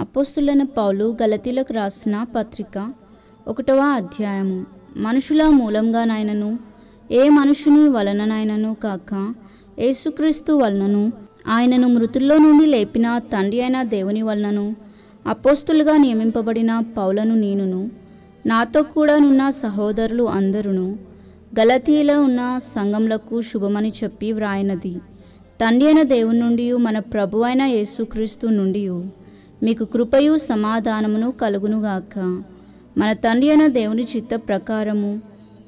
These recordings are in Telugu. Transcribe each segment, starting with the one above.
అపోస్తులైన పౌలు గలతీలకు రాసిన పత్రిక 1వ అధ్యాయము. మనుషుల మూలంగానైనను ఏ మనుషుని వలననైనను కాక యేసుక్రీస్తు వలనను ఆయనను మృతుల్లో నుండి లేపిన తండ్రి అయిన దేవుని వలనను అపోస్తులుగా నియమింపబడిన పౌలను నేనును నాతో కూడా నున్న సహోదరులు అందరును గలతీలో ఉన్న సంఘములకు శుభమని చెప్పి వ్రాయినది. తండ్రి అయిన దేవుని నుండి మన ప్రభు అయిన యేసుక్రీస్తు నుండి మీకు కృపయు సమాధానమును కలుగునుగాక. మన తండ్రి అయిన దేవుని చిత్త ప్రకారము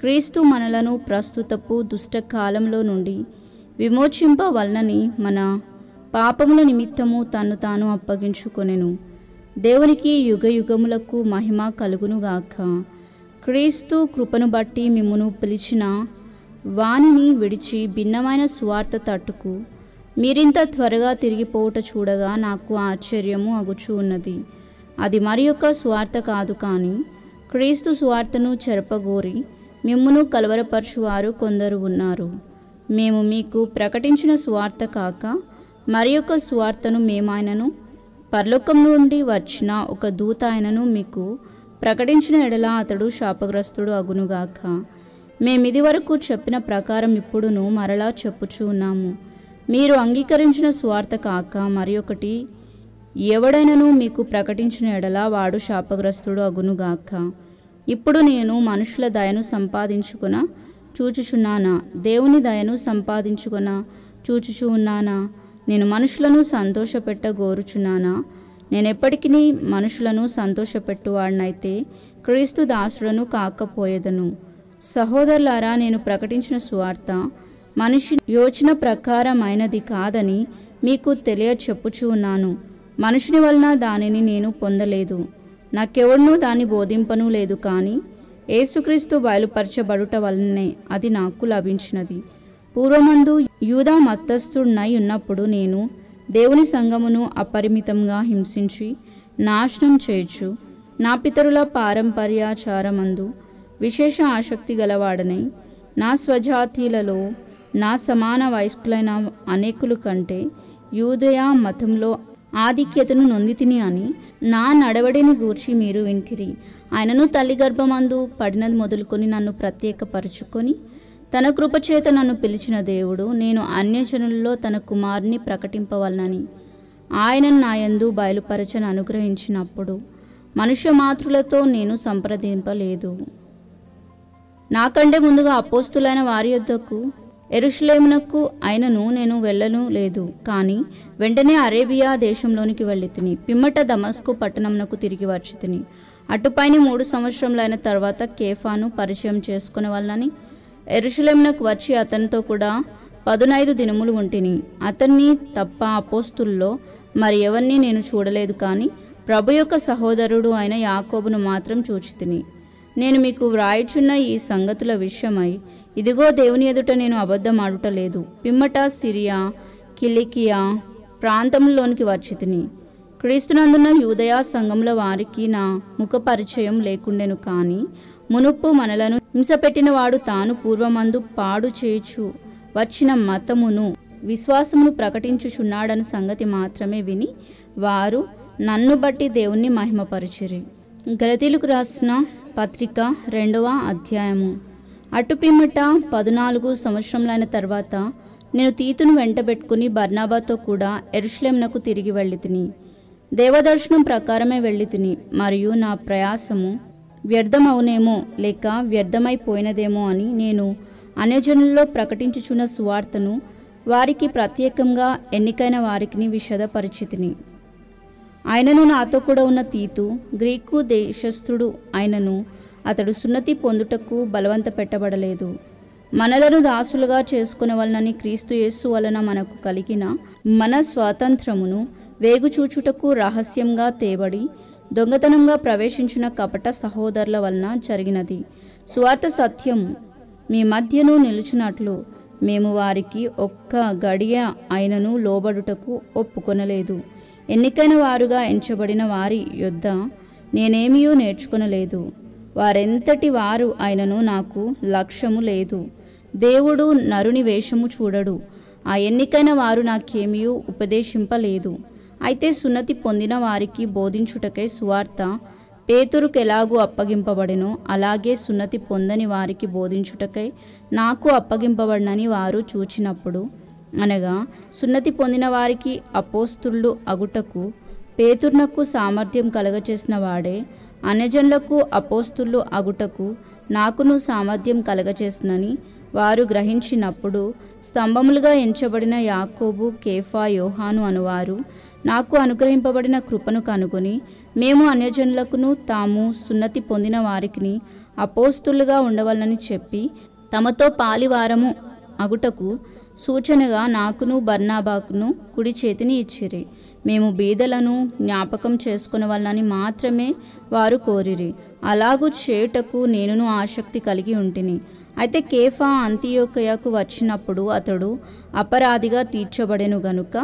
క్రీస్తు మనలను ప్రస్తుతపు దుష్టకాలంలో నుండి విమోచింపవలనని మన పాపముల నిమిత్తము తన్ను తాను అప్పగించుకొనెను. దేవునికి యుగ యుగములకు మహిమ కలుగునుగాక. క్రీస్తు కృపను బట్టి మిమ్మును పిలిచిన వానిని విడిచి భిన్నమైన సువార్త తట్టుకు మీరింత త్వరగా తిరిగిపోవుట చూడగా నాకు ఆశ్చర్యము అగుచూ ఉన్నది. అది మరి యొక్క సువార్త కాదు, కానీ క్రీస్తు సువార్తను చెరపగోరి మిమ్మును కలవరపరచువారు కొందరు ఉన్నారు. మేము మీకు ప్రకటించిన సువార్త కాక మరి యొక్క సువార్తను మేమాయనను పరలోకం నుండి వచ్చిన ఒక దూత ఆయనను మీకు ప్రకటించిన ఎడల అతడు శాపగ్రస్తుడు అగునుగాక. మేమిది వరకు చెప్పిన ప్రకారం ఇప్పుడును మరలా చెప్పుచూ ఉన్నాము. మీరు అంగీకరించిన సువార్త కాక మరి ఒకటి ఎవడైనను మీకు ప్రకటించిన ఎడల వాడు శాపగ్రస్తుడు అగునుగాక. ఇప్పుడు నేను మనుషుల దయను సంపాదించుకున చూచుచున్నానా? దేవుని దయను సంపాదించుకున చూచుచూ ఉన్నానా? నేను మనుషులను సంతోషపెట్టగోరుచున్నానా? నేనెప్పటికీ మనుషులను సంతోషపెట్టువాడినైతే క్రీస్తు దాసుడను కాకపోయేదను. సహోదరులారా, నేను ప్రకటించిన సువార్త మనిషి యోచన ప్రకారమైనది కాదని మీకు తెలియచెప్పుచూ ఉన్నాను. మనుషుని వలన దానిని నేను పొందలేదు, నాకెవడనూ దాన్ని బోధింపను లేదు, కానీ యేసుక్రీస్తు బయలుపరచబడుట వలనే అది నాకు లభించినది. పూర్వమందు యూదా మతస్థుడినై ఉన్నప్పుడు నేను దేవుని సంఘమును అపరిమితంగా హింసించి నాశనం చేయొచ్చు నా పితరుల పారంపర్యాచారమందు విశేష ఆసక్తి గలవాడనై నా స్వజాతీయులలో నా సమాన వయస్కులైన అనేకుల కంటే యూదయ మతంలో ఆధిక్యతను నొందితిని అని నా నడవడిని గూర్చి మీరు వింటిరి. ఆయనను తల్లి గర్భమందు పడినది మొదలుకొని నన్ను ప్రత్యేకపరుచుకొని తన కృపచేత నన్ను పిలిచిన దేవుడు నేను అన్యజనులలో తన కుమారుని ప్రకటింపవలనని ఆయనను నాయందు బయలుపరచని అనుగ్రహించినప్పుడు మనుష్య మాతృలతో నేను సంప్రదింపలేదు. నాకంటే ముందుగా అపోస్తులైన వారి యొద్దకు యెరూషలేమునకు అయినను నేను వెళ్ళను లేదు, కానీ వెంటనే అరేబియా దేశంలోనికి వెళ్ళితిని. పిమ్మట దమస్కు పట్టణంనకు తిరిగి వచ్చితిని. అటుపైన 3 సంవత్సరములైన తర్వాత కేఫాను పరిచయం చేసుకునే వాళ్ళని యెరూషలేమునకు వచ్చి అతనితో కూడా 15 దినములు ఉంటిని. అతన్ని తప్ప అపోస్తుల్లో మరి ఎవరిని నేను చూడలేదు, కానీ ప్రభు యొక్క సహోదరుడు అయిన యాకోబును మాత్రం చూచితిని. నేను మీకు వ్రాయిచున్న ఈ సంగతుల విషయమై ఇదిగో దేవుని ఎదుట నేను అబద్ధమాడుటలేదు. పిమ్మట సిరియా కిలికియా ప్రాంతంలోనికి వచ్చితిని. క్రీస్తునందున్న యూదయ సంఘముల వారికి నా ముఖ పరిచయం లేకుండెను, కానీ మునుపు మనలను హింసపెట్టిన వాడు తాను పూర్వమందు పాడు చేయుచు వచ్చిన మతమును విశ్వాసమును ప్రకటించుచున్నాడని సంగతి మాత్రమే విని వారు నన్ను బట్టి దేవుణ్ణి మహిమపరిచిరి. గలతీలకు రాసిన పత్రిక 2వ అధ్యాయము. అటు పిమ్మట 14 సంవత్సరములైన తర్వాత నేను తీతును వెంటబెట్టుకుని బర్నాబాతో కూడా యెరూషలేమునకు తిరిగి వెళ్ళితిని. దేవదర్శనం ప్రకారమే వెళ్ళితిని. మరియు నా ప్రయాసము వ్యర్థమవునేమో లేక వ్యర్థమైపోయినదేమో అని నేను అన్యజనుల్లో ప్రకటించుచున్న సువార్తను వారికి ప్రత్యేకంగా ఎన్నికైన వారికి విషదపరిచితిని. ఆయనను నాతో కూడా ఉన్న తీతు గ్రీకు దేశస్థుడు అయినను అతడు సున్నతి పొందుటకు బలవంత పెట్టబడలేదు. మనలను దాసులుగా చేసుకునే వలనని క్రీస్తు యేసు వలన మనకు కలిగిన మన స్వాతంత్రమును వేగుచూచుటకు రహస్యంగా తేబడి దొంగతనంగా ప్రవేశించిన కపట సహోదరుల వలన జరిగినది. సువార్త సత్యము మీ మధ్యను నిలుచున్నట్లు మేము వారికి ఒక్క గడియ అయినను లోబడుటకు ఒప్పుకొనలేదు. ఎన్నికైన వారుగా ఎంచబడిన వారి యొద్ద నేనేమీయూ నేర్చుకొనలేదు. వారెంతటి వారు అయినను నాకు లక్ష్యము లేదు. దేవుడు నరుని వేషము చూడడు. ఆ ఎన్నికైన వారు నాకేమీ ఉపదేశింపలేదు. అయితే సున్నతి పొందిన వారికి బోధించుటకై సువార్త పేతురుకు ఎలాగూ అప్పగింపబడెనో అలాగే సున్నతి పొందని వారికి బోధించుటకై నాకు అప్పగింపబడినని వారు చూచినప్పుడు, అనగా సున్నతి పొందిన వారికి అపోస్తులు అగుటకు పేతురునకు సామర్థ్యం కలగచేసిన వాడే అన్యజనులకు అపోస్తులు అగుటకు నాకును సామర్థ్యం కలగచేసినని వారు గ్రహించినప్పుడు, స్తంభములుగా ఎంచబడిన యాకోబు, కేఫా, యోహాను అనువారు నాకు అనుగ్రహింపబడిన కృపను కనుగొని, మేము అన్యజనులకును తాము సున్నతి పొందిన వారికి అపోస్తులుగా ఉండవలనని చెప్పి తమతో పాలివారము అగుటకు సూచనగా నాకును బర్నాబాకును కుడి చేతిని ఇచ్చిరి. మేము బీదలను జ్ఞాపకం చేసుకునవలనని మాత్రమే వారు కోరిరి. అలాగూ చేయుటకు నేనును ఆసక్తి కలిగి ఉంటిని. అయితే కేఫా అంతియోకయకు వచ్చినప్పుడు అతడు అపరాధిగా తీర్చబడెను గనుక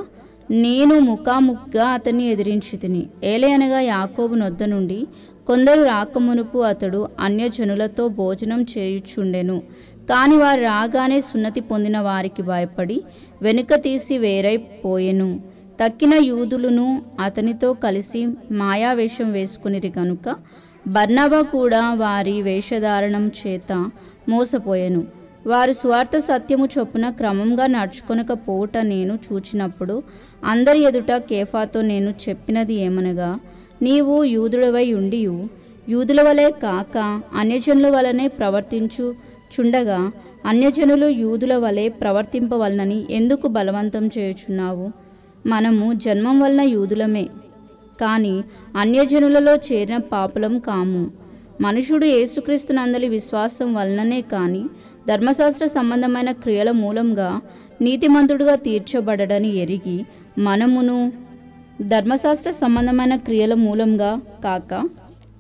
నేను ముఖాముఖిగా అతన్ని ఎదిరించితిని. ఏలయనగా యాకోబు నొద్ద నుండి కొందరు రాకమునుపు అతడు అన్యజనులతో భోజనం చేయుచుండెను. కాని వారు రాగానే సున్నతి పొందిన వారికి భయపడి వెనుక తీసి వేరైపోయెను. తక్కిన యూదులను అతనితో కలిసి మాయావేషం వేసుకునిరి గనుక బర్నబా కూడా వారి వేషధారణం చేత మోసపోయెను. వారు స్వార్థ సత్యము చొప్పున క్రమంగా నడుచుకొనకపోవుట నేను చూచినప్పుడు అందరి ఎదుట కేఫాతో నేను చెప్పినది ఏమనగా, నీవు యూదుడవై ఉండియు యూదుల వలె కాక అన్యజనుల వలనే ప్రవర్తించుచుండగా అన్యజనులు యూదుల వలె ప్రవర్తింపవలనని ఎందుకు బలవంతం చేయుచున్నావు? మనము జన్మం వలన యూదులమే, కానీ అన్యజనులలో చేరిన పాపులం కాము. మనుషుడు యేసుక్రీస్తునందలి విశ్వాసం వలననే కానీ ధర్మశాస్త్ర సంబంధమైన క్రియల మూలంగా నీతిమంతుడుగా తీర్చబడడని ఎరిగి, మనమును ధర్మశాస్త్ర సంబంధమైన క్రియల మూలంగా కాక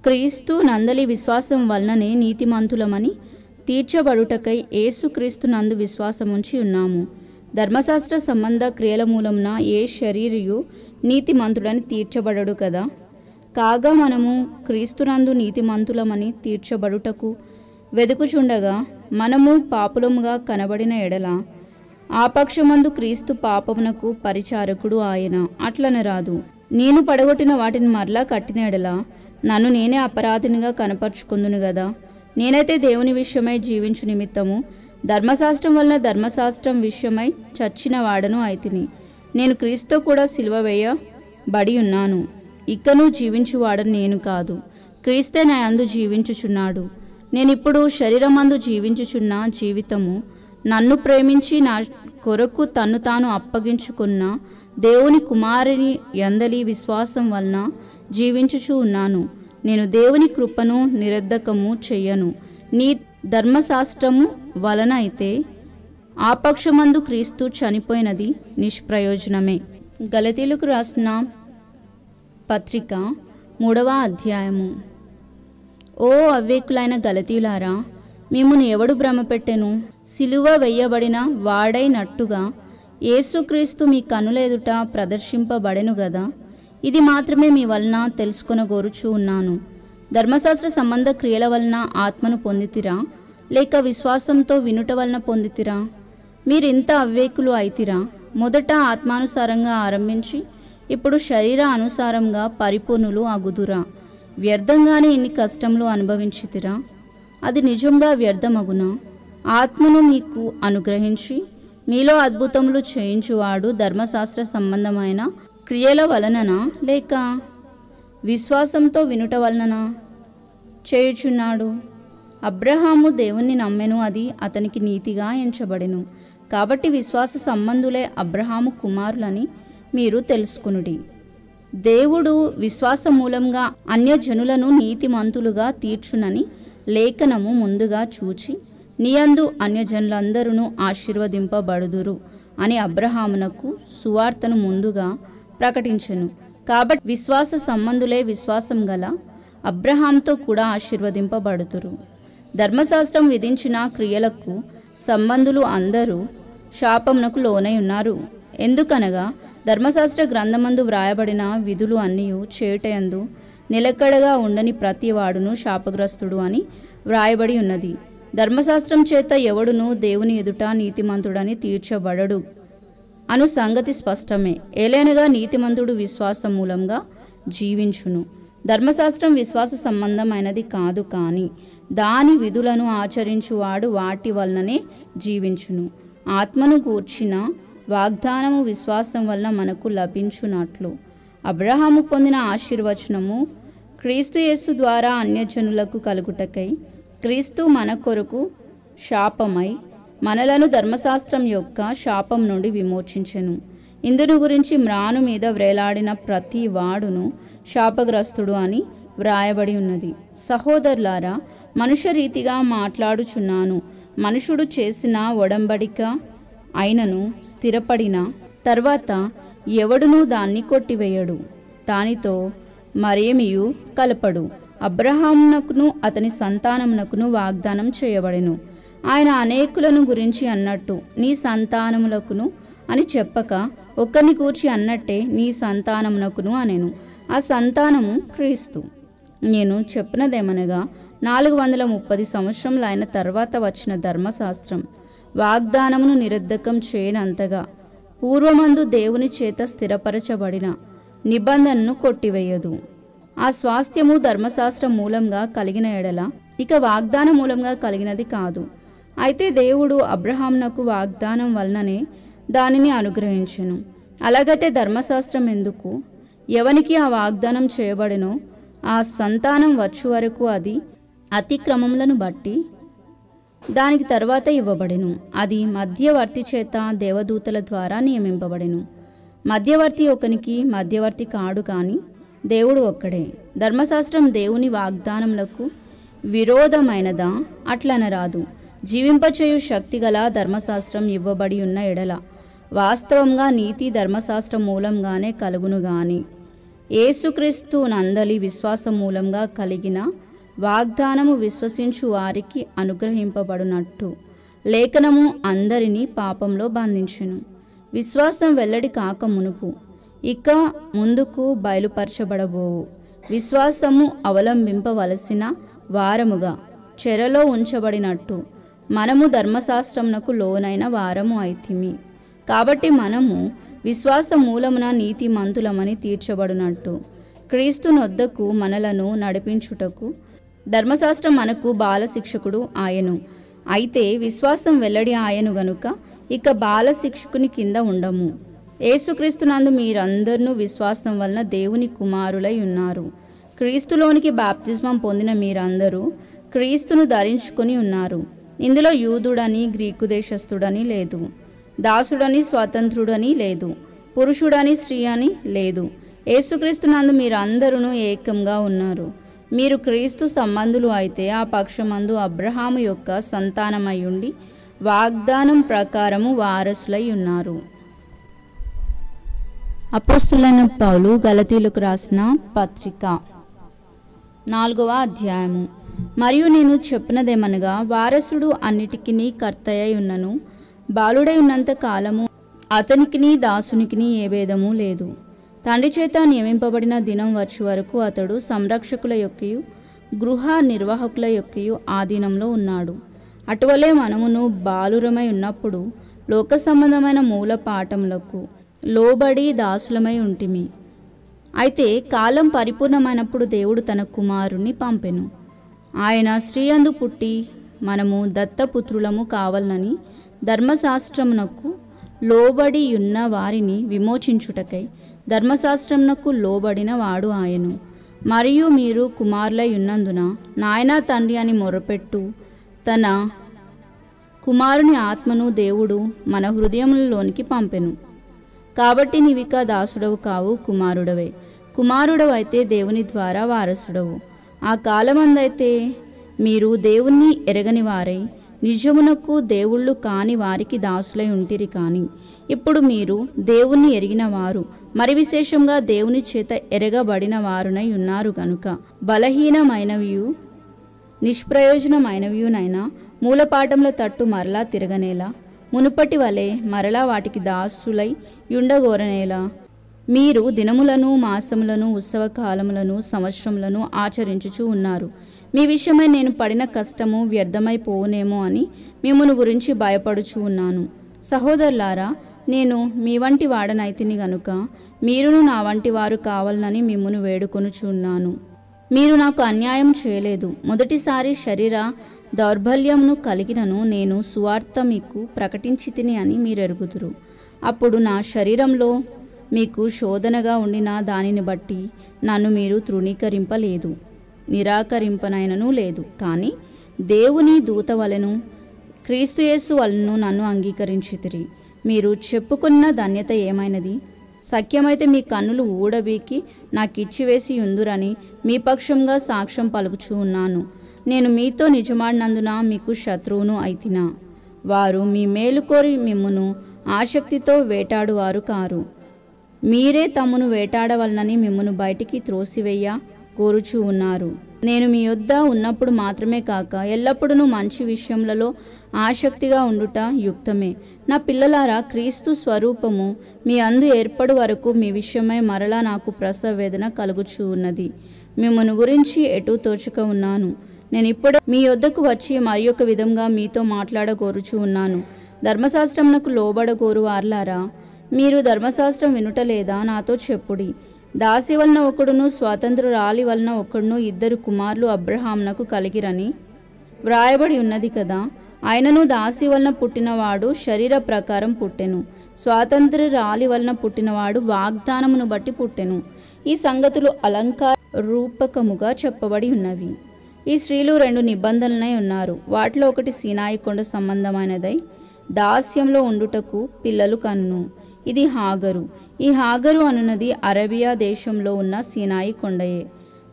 క్రీస్తు నందలి విశ్వాసం వలననే నీతిమంతులమని తీర్చబడుటకై యేసుక్రీస్తు నందు విశ్వాసముంచి ఉన్నాము. ధర్మశాస్త్ర సంబంధ క్రియల మూలంన ఏ శరీరియు నీతిమంతుడని తీర్చబడడు కదా. కాగా మనము క్రీస్తునందు నీతిమంతులమని తీర్చబడుటకు వెదుకుచుండగా మనము పాపులముగా కనబడిన ఎడల ఆ పక్షమందు క్రీస్తు పాపమునకు పరిచారకుడు ఆయన. అట్లనరాదు. నేను పడగొట్టిన వాటిని మరలా కట్టిన ఎడల నన్ను నేనే అపరాధినిగా కనపరుచుకుందును గదా. నేనైతే దేవుని విషయమై జీవించు నిమిత్తము ధర్మశాస్త్రం వలన ధర్మశాస్త్రం విషయమై చచ్చిన వాడను అయితిని. నేను క్రీస్తు కూడా సిలువ వేయబడి ఉన్నాను. ఇకను జీవించువాడను నేను కాదు, క్రీస్తే నా యందు జీవించుచున్నాడు. నేనిప్పుడు శరీరమందు జీవించుచున్న జీవితము నన్ను ప్రేమించి నా కొరకు తన్ను తాను అప్పగించుకున్న దేవుని కుమారుని యందలి విశ్వాసం వలన జీవించుచు ఉన్నాను. నేను దేవుని కృపను నిరర్ధకము చెయ్యను. నీ ధర్మశాస్త్రము వలన అయితే ఆ పక్షమందు క్రీస్తు చనిపోయినది నిష్ప్రయోజనమే. గలతీయులకు రాసిన పత్రిక 3వ అధ్యాయము. ఓ అవివేకులైన గలతీయులారా, మిమ్మును ఎవడు భ్రమపెట్టెను? సిలువ వేయబడిన వాడైనట్టుగా యేసుక్రీస్తు మీ కన్నుల ఎదుట ప్రదర్శింపబడెను గదా. ఇది మాత్రమే మీ వలన తెలుసుకొనగోరుచూ ఉన్నాను. ధర్మశాస్త్ర సంబంధ క్రియల వలన ఆత్మను పొందితిరా, లేక విశ్వాసంతో వినుట వలన పొందితిరా? మీరింత అవివేకులు అయితిరా. మొదట ఆత్మానుసారంగా ఆరంభించి ఇప్పుడు శరీర అనుసారంగా పరిపూర్ణులు అగుదురా. వ్యర్థంగానే ఇన్ని కష్టములు అనుభవించితిరా? అది నిజంగా వ్యర్థమగునా? ఆత్మను మీకు అనుగ్రహించి మీలో అద్భుతములు చేయించువాడు ధర్మశాస్త్ర సంబంధమైన క్రియల వలననా, లేక విశ్వాసంతో వినుట వలననా చేయుచున్నాడు? అబ్రహాము దేవుణ్ణి నమ్మెను, అది అతనికి నీతిగా ఎంచబడెను. కాబట్టి విశ్వాస సంబంధులే అబ్రహాము కుమారులని మీరు తెలుసుకునుడి. దేవుడు విశ్వాస మూలంగా అన్యజనులను నీతిమంతులుగా తీర్చునని లేఖనము ముందుగా చూచి, నీయందు అన్యజనులందరూ ఆశీర్వదింపబడుదురు అని అబ్రహామునకు సువార్తను ముందుగా ప్రకటించెను. కాబట్టి విశ్వాస సంబంధులే విశ్వాసం గల అబ్రహాంతో కూడా ఆశీర్వదింపబడుతురు. ధర్మశాస్త్రం విధించిన క్రియలకు సంబంధులు అందరూ శాపమునకు లోనై ఉన్నారు. ఎందుకనగా ధర్మశాస్త్ర గ్రంథమందు వ్రాయబడిన విధులు అన్నీ చేయుటయందు నిలకడగా ఉండని ప్రతి వాడును శాపగ్రస్తుడు అని వ్రాయబడి ఉన్నది. ధర్మశాస్త్రం చేత ఎవడును దేవుని ఎదుట నీతిమంతుడని తీర్చబడడు అను సంగతి స్పష్టమే. ఏలైనగా నీతిమంతుడు విశ్వాసం మూలంగా జీవించును. ధర్మశాస్త్రం విశ్వాస సంబంధమైనది కాదు, కానీ దాని విధులను ఆచరించువాడు వాటి వలననే జీవించును. ఆత్మను గూర్చిన వాగ్దానము విశ్వాసం వలన మనకు లభించునట్లు అబ్రహాము పొందిన ఆశీర్వచనము క్రీస్తు యేసు ద్వారా అన్యజనులకు కలుగుటకై క్రీస్తు మన కొరకు శాపమై మనలను ధర్మశాస్త్రం యొక్క శాపం నుండి విమోచించెను. ఇందును గురించి మ్రాను మీద వ్రేలాడిన ప్రతి వాడును శాపగ్రస్తుడు అని వ్రాయబడి ఉన్నది. సహోదరులారా, మనుష్య రీతిగా మాట్లాడుచున్నాను. మనుషుడు చేసిన ఒడంబడిక అయినను స్థిరపడిన తర్వాత ఎవడునూ దాన్ని కొట్టివేయడు, దానితో మరేమియు కలపడు. అబ్రహామునకును అతని సంతానమునకును వాగ్దానం చేయబడెను. ఆయన అనేకులను గురించి అన్నట్టు నీ సంతానములకును అని చెప్పక ఒక్కరిని గూర్చి అన్నట్టే నీ సంతానమునకును అనెను. ఆ సంతానము క్రీస్తు. నేను చెప్పినదేమనగా 430 సంవత్సరములు అయిన తర్వాత వచ్చిన ధర్మశాస్త్రం వాగ్దానమును నిరర్ధకం చేయనంతగా పూర్వమందు దేవుని చేత స్థిరపరచబడిన నిబంధనను కొట్టివేయదు. ఆ స్వాస్థ్యము ధర్మశాస్త్రం మూలంగా కలిగిన ఎడల ఇక వాగ్దానం మూలంగా కలిగినది కాదు. అయితే దేవుడు అబ్రహామునకు వాగ్దానం వలననే దానిని అనుగ్రహించెను. అలాగైతే ధర్మశాస్త్రం ఎందుకు? ఎవనికి ఆ వాగ్దానం చేయబడినో ఆ సంతానం వచ్చు వరకు అది అతిక్రమములను బట్టి దానికి తర్వాత ఇవ్వబడెను. అది మధ్యవర్తి చేత దేవదూతల ద్వారా నియమింపబడెను. మధ్యవర్తి ఒకనికి మధ్యవర్తి కాడు, కానీ దేవుడు ఒక్కడే. ధర్మశాస్త్రం దేవుని వాగ్దానములకు విరోధమైనదా? అట్లనరాదు. జీవింపచేయు శక్తి గల ధర్మశాస్త్రం ఇవ్వబడి ఉన్న ఎడల వాస్తవంగా నీతి ధర్మశాస్త్రం మూలంగానే కలుగును గాని యేసుక్రీస్తు నందలి విశ్వాసం మూలంగా కలిగిన వాగ్దానము విశ్వసించు వారికి అనుగ్రహింపబడినట్టు లేఖనము అందరినీ పాపంలో బంధించెను. విశ్వాసం వెల్లడి కాక మునుపు ఇక ముందుకు బయలుపరచబడబోవు విశ్వాసము అవలంబింపవలసిన వారముగా చెరలో ఉంచబడినట్టు మనము ధర్మశాస్త్రమునకు లోనైన వారము అయితిమి. కాబట్టి మనము విశ్వాస మూలమున నీతిమంతులమని తీర్చబడినట్టు క్రీస్తు నొద్దకు మనలను నడిపించుటకు ధర్మశాస్త్రం మనకు బాల శిక్షకుడు ఆయను. అయితే విశ్వాసం వెల్లడి ఆయను గనుక ఇక బాల శిక్షకుని కింద ఉండము. యేసుక్రీస్తునందు మీరందరూ విశ్వాసం వలన దేవుని కుమారులై ఉన్నారు. క్రీస్తులోనికి బాప్తిస్మం పొందిన మీరందరూ క్రీస్తును ధరించుకొని ఉన్నారు. ఇందులో యూదుడని గ్రీకు దేశస్థుడని లేదు, దాసుడని స్వతంత్రుడని లేదు, పురుషుడని స్త్రీ అని లేదు. యేసుక్రీస్తునందు మీరందరూ ఏకంగా ఉన్నారు. మీరు క్రీస్తు సంబంధులు అయితే ఆ పక్షమందు అబ్రహాము యొక్క సంతానమై ఉండి వాగ్దానం ప్రకారము వారసులై ఉన్నారు. అపోస్తులైన పౌలు గలతీయులకు రాసిన పత్రిక 4వ అధ్యాయము. మరియు నేను చెప్పినదేమనగా, వారసుడు అన్నిటికీ కర్తయ్య ఉన్నను, బాలుడై ఉన్నంత కాలము అతనికిని దాసునికిని ఏ భేదము లేదు. తండ్రి చేత నియమింపబడిన దినం వచ్చే వరకు అతడు సంరక్షకుల యొక్కయు గృహ నిర్వాహకుల యొక్కయు ఆధీనంలో ఉన్నాడు. అటువలే మనమును బాలురమై ఉన్నప్పుడు లోక సంబంధమైన మూల పాఠములకు లోబడి దాసులమై ఉంటిమి. అయితే కాలం పరిపూర్ణమైనప్పుడు దేవుడు తన కుమారుని పంపెను. ఆయన స్త్రీ యందు పుట్టి మనము దత్తపుత్రులము కావాలని ధర్మశాస్త్రమునకు లోబడి ఉన్న వారిని విమోచించుటకై ధర్మశాస్త్రమునకు లోబడిన వాడు ఆయను. మరియు మీరు కుమారులై ఉన్నందున నాయనా తండ్రి అని మొరపెట్టు తన కుమారుని ఆత్మను దేవుడు మన హృదయములలోనికి పంపెను. కాబట్టి నీవిక దాసుడవు కావు, కుమారుడవే. కుమారుడవైతే దేవుని ద్వారా వారసుడవు. ఆ కాలమందైతే మీరు దేవుణ్ణి ఎరగని వారై నిజమునకు దేవుళ్ళు కాని వారికి దాసులై ఉంటిరి. కానీ ఇప్పుడు మీరు దేవుణ్ణి ఎరిగిన వారు, మరి విశేషంగా దేవుని చేత ఎరగబడిన వారునై ఉన్నారు గనుక బలహీనమైనవియు నిష్ప్రయోజనమైనవియునైనా మూలపాఠముల తట్టు మరలా తిరగనేలా మునుపటి వలె మరలా వాటికి దాసులై యుండగోరనేలా మీరు దినములను మాసములను ఉత్సవ కాలములను సంవత్సరములను ఆచరించుచూ ఉన్నారు. మీ విషయమై నేను పడిన కష్టము వ్యర్థమైపోనేమో అని మిమ్మును గురించి భయపడుచూ ఉన్నాను. సహోదరులారా, నేను మీ వంటి వాడనైతిని గనుక మీరును నా వంటి వారు కావాలని మిమ్మును వేడుకొనుచున్నాను. మీరు నాకు అన్యాయం చేయలేదు. మొదటిసారి శరీర దౌర్బల్యమును కలిగినను నేను సువార్త మీకు ప్రకటించితిని అని మీరెరుగుదురు. అప్పుడు నా శరీరంలో మీకు శోధనగా ఉండిన దానిని బట్టి నన్ను మీరు తృణీకరింపలేదు, నిరాకరింపనైనను లేదు. కానీ దేవుని దూత వలెను క్రీస్తుయేసు వలన నన్ను అంగీకరించితిరి. మీరు చెప్పుకున్న ధన్యత ఏమైనది? సఖ్యమైతే మీ కన్నులు ఊడబీకి నాకిచ్చివేసి ఉందురని మీ పక్షంగా సాక్ష్యం పలుకుచూ ఉన్నాను. నేను మీతో నిజమాడినందున మీకు శత్రువును అయితినా? వారు మీ మేలు కోరి మిమ్మును ఆసక్తితో వేటాడువారు కారు. మీరే తమ్మును వేటాడవలనని మిమ్మును బయటికి త్రోసివేయ కోరుచూ ఉన్నారు. నేను మీ యొద్ద ఉన్నప్పుడు మాత్రమే కాక ఎల్లప్పుడూ మంచి విషయములలో ఆసక్తిగా ఉండుట యుక్తమే. నా పిల్లలారా, క్రీస్తు స్వరూపము మీ అందు ఏర్పడు వరకు మీ విషయమై మరలా నాకు ప్రసవ వేదన కలుగుచూ ఉన్నది. మిమ్మును గురించి ఎటు తోచక ఉన్నాను. నేను ఇప్పుడే మీ యొద్దకు వచ్చి మరి ఒక విధంగా మీతో మాట్లాడగోరుచూ ఉన్నాను. ధర్మశాస్త్రమునకు లోబడగోరు వార్లారా, మీరు ధర్మశాస్త్రం వినుటలేదా? నాతో చెప్పుడి. దాసి వలన ఒకడును స్వాతంత్రురాలి వలన ఒకడును 2 కుమారులు అబ్రహామునకు కలిగిరని వ్రాయబడి ఉన్నది కదా. ఆయనను దాసి వలన పుట్టినవాడు శరీర ప్రకారం పుట్టెను, స్వాతంత్రురాలి వలన పుట్టినవాడు వాగ్దానమును బట్టి పుట్టెను. ఈ సంగతులు అలంకార రూపకముగా చెప్పబడి ఉన్నవి. ఈ స్త్రీలు 2 నిబంధనలై ఉన్నారు. వాటిలో ఒకటి సీనాయి కొండ సంబంధమైనదై దాస్యంలో ఉండుటకు పిల్లలు కన్ను. ఇది హాగరు. ఈ హాగరు అనున్నది అరేబియా దేశంలో ఉన్న సీనాయి కొండయే.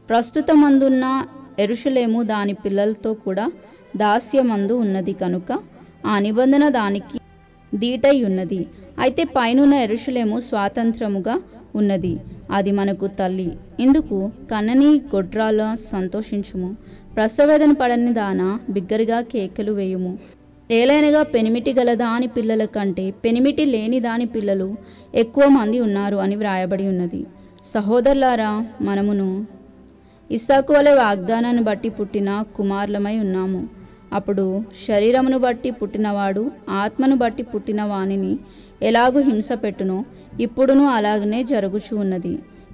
ప్రస్తుతమందున్న యెరూషలేము దాని పిల్లలతో కూడా దాస్యమందు ఉన్నది కనుక ఆ నిబంధన దానికి దీటై ఉన్నది. అయితే పైనున్న యెరూషలేము స్వాతంత్రముగా ఉన్నది. అది మనకు తల్లి. ఇందుకు కన్నని గొడ్రాల సంతోషించుము, ప్రసవేదన పడని దాన బిగ్గరగా కేకలు వేయుము. ఏలైనగా పెనిమిటి గల దాని పిల్లల కంటే పెనిమిటి లేని దాని పిల్లలు ఎక్కువ మంది ఉన్నారు అని వ్రాయబడి ఉన్నది. సహోదరులారా, మనమును ఇస్సాకు వలె వాగ్దానాన్ని బట్టి పుట్టిన కుమారులమై ఉన్నాము. అప్పుడు శరీరమును బట్టి పుట్టినవాడు ఆత్మను బట్టి పుట్టిన వానిని ఎలాగూ హింస పెట్టునో ఇప్పుడును అలాగనే జరుగుచూ ఉన్నది.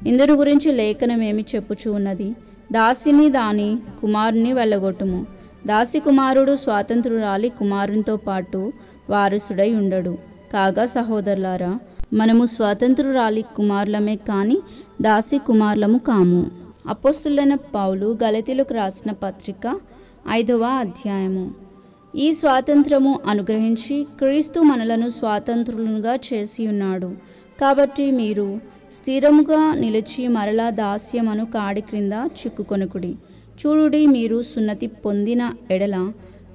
ఇందును గురించి లేఖనమేమి చెప్పుచూ ఉన్నది? దాసిని దాని కుమారుని వెళ్ళగొట్టుము. దాసి కుమారుడు స్వాతంత్రురాలి కుమారునితో పాటు వారసుడై ఉండడు. కాగా సహోదరులారా, మనము స్వాతంత్రురాలి కుమారులమే కాని దాసి కుమారులము కాము. అపోస్తులైన పౌలు గలతీయులకు రాసిన పత్రిక 5వ అధ్యాయము. ఈ స్వాతంత్రము అనుగ్రహించి క్రీస్తు మనలను స్వాతంత్రులుగా చేసి ఉన్నాడు. కాబట్టి మీరు స్థిరముగా నిలిచి మరలా దాస్యమను కాడి క్రింద చిక్కుకొనుకుడి. చూడుడి, మీరు సున్నతి పొందిన ఎడల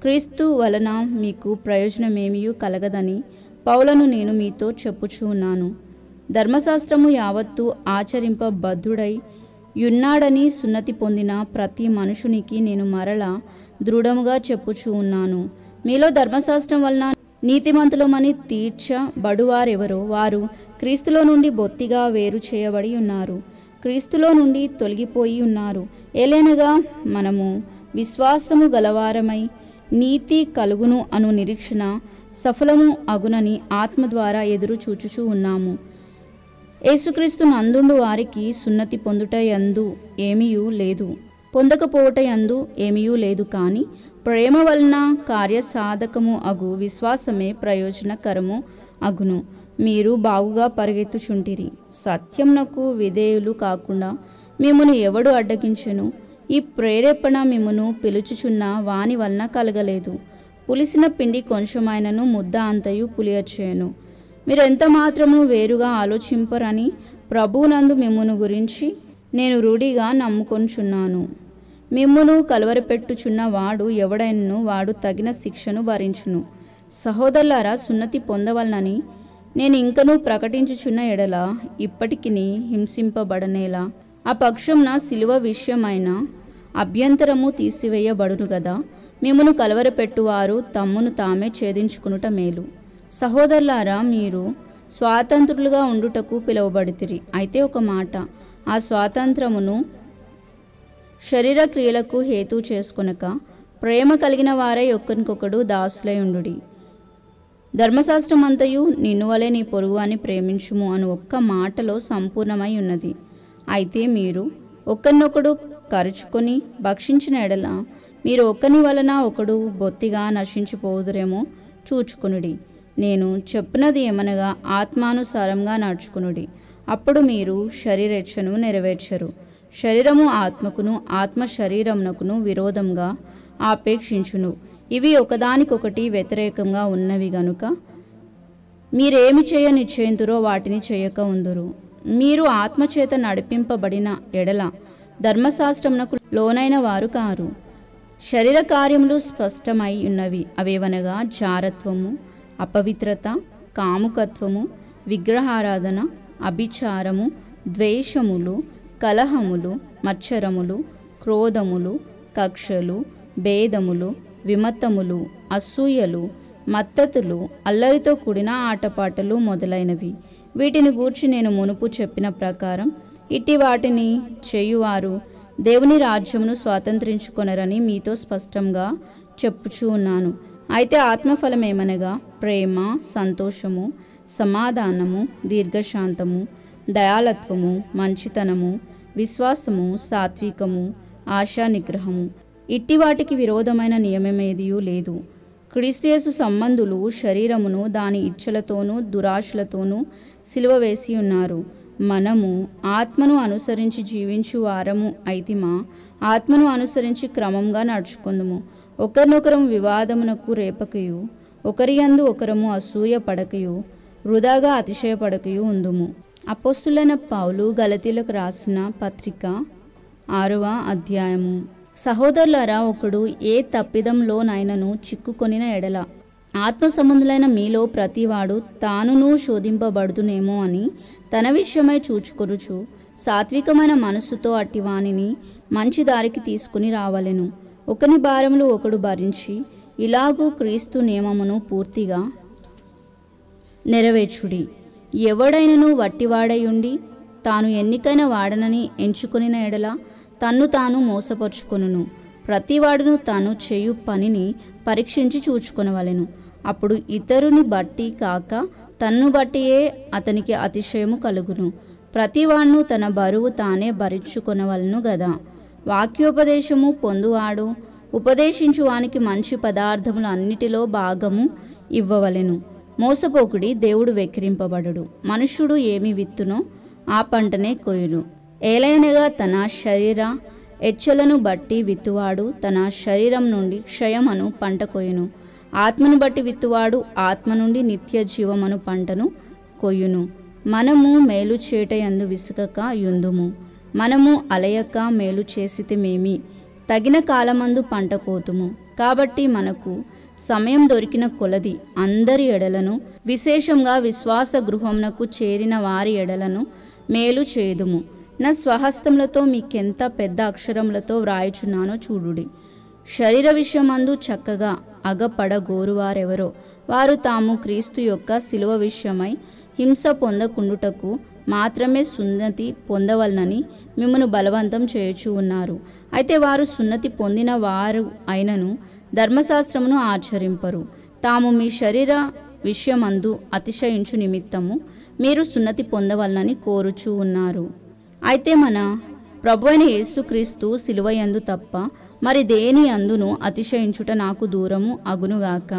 క్రీస్తు వలన మీకు ప్రయోజనమేమియూ కలగదని పౌలను నేను మీతో చెప్పుచూ ఉన్నాను. ధర్మశాస్త్రము యావత్తు ఆచరింపబద్ధుడై యున్నాడని సున్నతి పొందిన ప్రతి మనుషునికి నేను మరలా దృఢముగా చెప్పుచూ ఉన్నాను. మీలో ధర్మశాస్త్రం వలన నీతిమంతులమని తీర్చబడువారెవరో వారు క్రీస్తులో నుండి బొత్తిగా వేరు చేయబడి ఉన్నారు, క్రీస్తులో నుండి తొలగిపోయి ఉన్నారు. ఏలైనగా మనము విశ్వాసము గలవారమై నీతి కలుగును అను నిరీక్షణ సఫలము అగునని ఆత్మ ద్వారా ఎదురు చూచుచూ ఉన్నాము. యేసుక్రీస్తు నందుండు వారికి సున్నతి పొందుట యందు ఏమీయూ లేదు, పొందకపోవట యందు ఏమీయూ లేదు. కానీ ప్రేమ వలన కార్యసాధకము అగు విశ్వాసమే ప్రయోజనకరము అగును. మీరు బాగుగా పరిగెత్తుచుంటిరి. సత్యమునకు విధేయులు కాకుండా మిమ్మును ఎవడు అడ్డగించెను? ఈ ప్రేరేపణ మిమ్మును పిలుచుచున్న వాని వలన కలగలేదు. పులిసిన పిండి కొంచెమైనను ముద్ద అంతయు పులియచేయను. మీరు ఎంత మాత్రము వేరుగా ఆలోచింపరని ప్రభువునందు మిమ్మును గురించి నేను రూఢిగా నమ్ముకొనుచున్నాను. మిమ్మును కలవరపెట్టుచున్న వాడు ఎవడైనను వాడు తగిన శిక్షను భరించును. సహోదరులారా, సున్నతి పొందవలనని నేను ఇంకనూ ప్రకటించుచున్న ఎడల ఇప్పటికిని హింసింపబడనేలా ఆ పక్షంన శిలువ విషయమైన అభ్యంతరము తీసివేయబడును గదా. మిమ్మును కలవరపెట్టువారు తమ్మును తామే ఛేదించుకునుట మేలు. సహోదరులారా, మీరు స్వాతంత్రులుగా ఉండుటకు పిలువబడితిరి. అయితే ఒక మాట, ఆ స్వాతంత్రమును శరీర క్రియలకు హేతు చేసుకొనక ప్రేమ కలిగిన వారై ఒకరికొకడు దాసులై ఉండుడి. ధర్మశాస్త్రమంతయు నిన్ను వలె నీ పొరుగు అని ప్రేమించుము అని ఒక్క మాటలో సంపూర్ణమై ఉన్నది. అయితే మీరు ఒకరినొకడు కరుచుకొని భక్షించిన ఎడల మీరు ఒకని వలన ఒకడు బొత్తిగా నశించిపోదురేమో చూచుకునుడి. నేను చెప్పినది ఏమనగా ఆత్మానుసారంగా నడుచుకునుడి, అప్పుడు మీరు శరీరేచ్ఛను నెరవేర్చరు. శరీరము ఆత్మకును ఆత్మ శరీరమునకును విరోధంగా ఆపేక్షించును. ఇవి ఒకదానికొకటి వ్యతిరేకంగా ఉన్నవి గనుక మీరేమి చేయ నిశ్చయింతురో వాటిని చేయక ఉందురు. మీరు ఆత్మచేత నడిపింపబడిన ఎడల ధర్మశాస్త్రమునకు లోనైన వారు కారు. శరీర కార్యములు స్పష్టమై ఉన్నవి. అవేవనగా జారత్వము, అపవిత్రత, కాముకత్వము, విగ్రహారాధన, అభిచారము, ద్వేషములు, కలహములు, మత్సరములు, క్రోధములు, కక్షలు, భేదములు, విమతములు, అసూయలు, మత్తతులు, అల్లరితో కూడిన ఆటపాటలు మొదలైనవి. వీటిని గూర్చి నేను మునుపు చెప్పిన ప్రకారం ఇట్టి వాటిని చేయువారు దేవుని రాజ్యమును స్వాతంత్రించుకొనరని మీతో స్పష్టంగా చెప్పుచూ ఉన్నాను. అయితే ఆత్మఫలమేమనగా ప్రేమ, సంతోషము, సమాధానము, దీర్ఘశాంతము, దయాళత్వము, మంచితనము, విశ్వాసము, సాత్వికము, ఆశా నిగ్రహము. ఇట్టి వాటికి విరోధమైన నియమమేదియూ లేదు. క్రీస్తుయేసు సంబంధులు శరీరమును దాని ఇచ్చలతోనూ దురాశలతోనూ సిలువ వేసి ఉన్నారు. మనము ఆత్మను అనుసరించి జీవించు వారము అయితిమా ఆత్మను అనుసరించి క్రమంగా నడుచుకుందుము. ఒకరినొకరం వివాదమునకు రేపకయు, ఒకరి యందు ఒకరము అసూయ పడకయు, వృధాగా అతిశయపడకయు ఉందుము. అపోస్తులైన పౌలు గలతీలకు రాసిన పత్రిక 6వ అధ్యాయము. సహోదరులారా, ఒకడు ఏ తప్పిదంలోనైనను చిక్కుకొనిన ఎడల ఆత్మ సంబంధులైన మీలో ప్రతివాడు తానును శోధింపబడుతునేమో అని తన విషయమై చూచుకొనుచు సాత్వికమైన మనస్సుతో అట్టివానిని మంచి దారికి తీసుకుని రావలెను. ఒకని భారములు ఒకడు భరించి ఇలాగూ క్రీస్తు నియమమును పూర్తిగా నెరవేర్చుడి. ఎవడైనను వట్టివాడయుండి తాను ఎన్నికైన వాడనని ఎంచుకొనిన ఎడల తన్ను తాను మోసపరుచుకొనును. ప్రతివాడును తాను చేయు పనిని పరీక్షించి చూచుకొనవలెను. అప్పుడు ఇతరుని బట్టి కాక తన్ను బట్టియే అతనికి అతిశయము కలుగును. ప్రతివాడును తన బరువు తానే భరించుకొనవలను గదా. వాక్యోపదేశము పొందువాడు ఉపదేశించువానికి మంచి పదార్థములు అన్నిటిలో భాగము ఇవ్వవలెను. మోసపోకుడి, దేవుడు వెక్కిరింపబడడు. మనుష్యుడు ఏమి విత్తునో ఆ పంటనే కొయ్యును. ఏలైనగా తన శరీర ఎచ్చలను బట్టి విత్తువాడు తన శరీరం నుండి క్షయమను పంట కొయ్యును. ఆత్మను బట్టి విత్తువాడు ఆత్మ నుండి నిత్య జీవమను పంటను కొయ్యును. మనము మేలు చేటయందు విసుకక యుందుము. మనము అలయక మేలు చేసితేమేమి, తగిన కాలమందు పంట కోతుము. కాబట్టి మనకు సమయం దొరికిన కొలది అందరి ఎడలను, విశేషంగా విశ్వాస గృహమునకు చేరిన వారి ఎడలను మేలు చేదుము. నా స్వహస్తములతో మీకెంత పెద్ద అక్షరములతో వ్రాయుచున్నానో చూడుడి. శరీర విషయమందు చక్కగా అగపడగోరువారెవరో వారు తాము క్రీస్తు యొక్క శిలువ విషయమై హింస పొందకుండుటకు మాత్రమే సున్నతి పొందవలనని మిమ్మను బలవంతం చేయుచూ ఉన్నారు. అయితే వారు సున్నతి పొందిన వారు అయినను ధర్మశాస్త్రమును ఆచరింపరు. తాము మీ శరీర విషయమందు అతిశయించు నిమిత్తము మీరు సున్నతి పొందవలనని కోరుచూ ఉన్నారు. అయితే మన ప్రభువైన యేసుక్రీస్తు శిలువయందు తప్ప మరి దేని అందును అతిశయించుట నాకు దూరము అగునుగాక.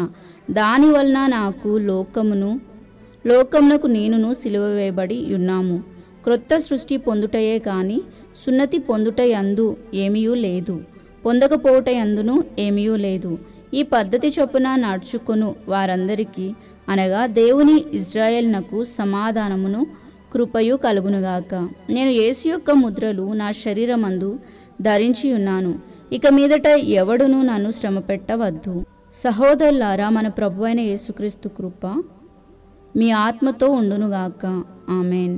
దాని వలన నాకు లోకమునకు నేనును సిలువ వేయబడి ఉన్నాము. క్రొత్త సృష్టి పొందుటయే కాని సున్నతి పొందుటయందు ఏమీయూ లేదు, పొందకపోవటయందును ఏమీయూ లేదు. ఈ పద్ధతి చొప్పున నడుచుకొను వారందరికీ అనగా దేవుని ఇజ్రాయేలునకు సమాధానమును కృపయు కలుగునుగాక. నేను యేసు యొక్క ముద్రలు నా శరీరమందు ధరించి ఉన్నాను. ఇక మీదట ఎవడునూ నన్ను శ్రమ పెట్టవద్దు. సహోదరులారా, మన ప్రభువైన యేసుక్రీస్తు కృప మీ ఆత్మతో ఉండునుగాక. ఆమెన్.